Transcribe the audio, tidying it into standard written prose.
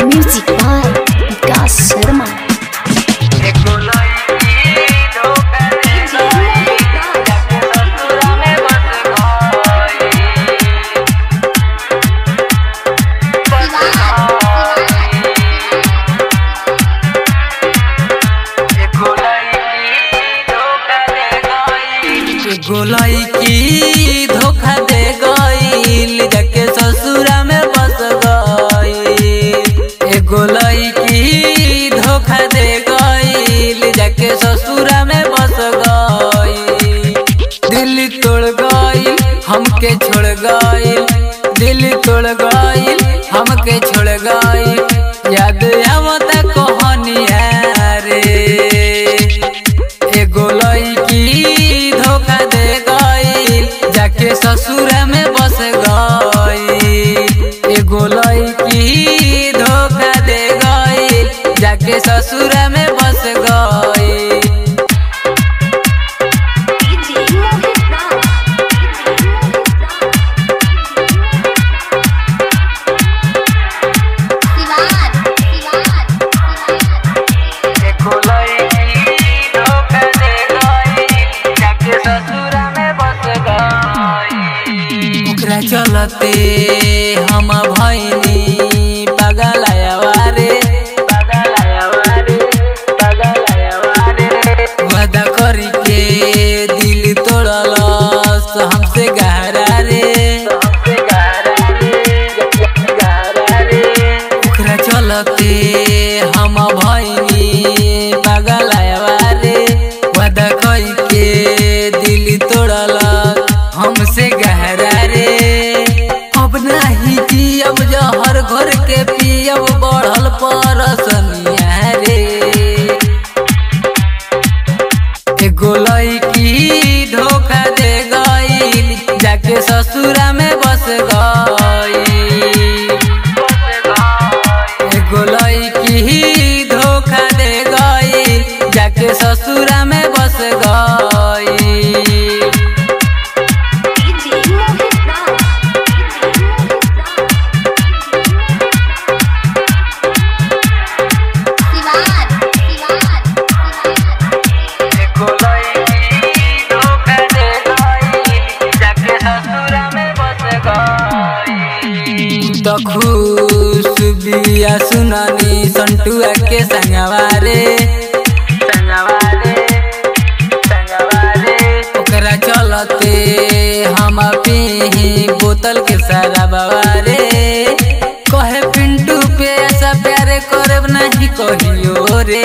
Music by विकास शर्मा। गोलाई की धोखा दे गईल जाके ससुरा में बस गई। गोलाई की धोखा दे गईल जाके ससुरा में बस गई। दिल तोड़ गईल हमके छोड़ गईल, दिल तोड़ गईल हमके छोड़ गईल। याद आवता कहानिया रे। गोलाई की धोखा दे गईल जाके ससुरा में बस गई। गोलाई की धोखा दे गईल जाके ससुरा में बस गई। चलते हम भैनी पगलायवा रे, पगलायवा रे। वादा करी के दिल तोड़लस हमसे गहरा रे, ओकरा चलते हम भैनी पगलायवा रे। वादा करी के दिल तोड़लस हमसे गहरा रे। अब नहीं जियब जहर घर के पियब बढ़ल परसनिया रे। गोलाई की धोखा दे गईल जाके ससुरा में बस गई। गोलाई की धोखा दे गईल जाके ससुरा में बस गई। खुश बिया सुनानी संटुआ के संगवा रे, ओकरा चलते हम पी बोतल के सारा बाबा रे। कहे पिंटू पे ऐसा प्यारे करब नहीं कहियो रे।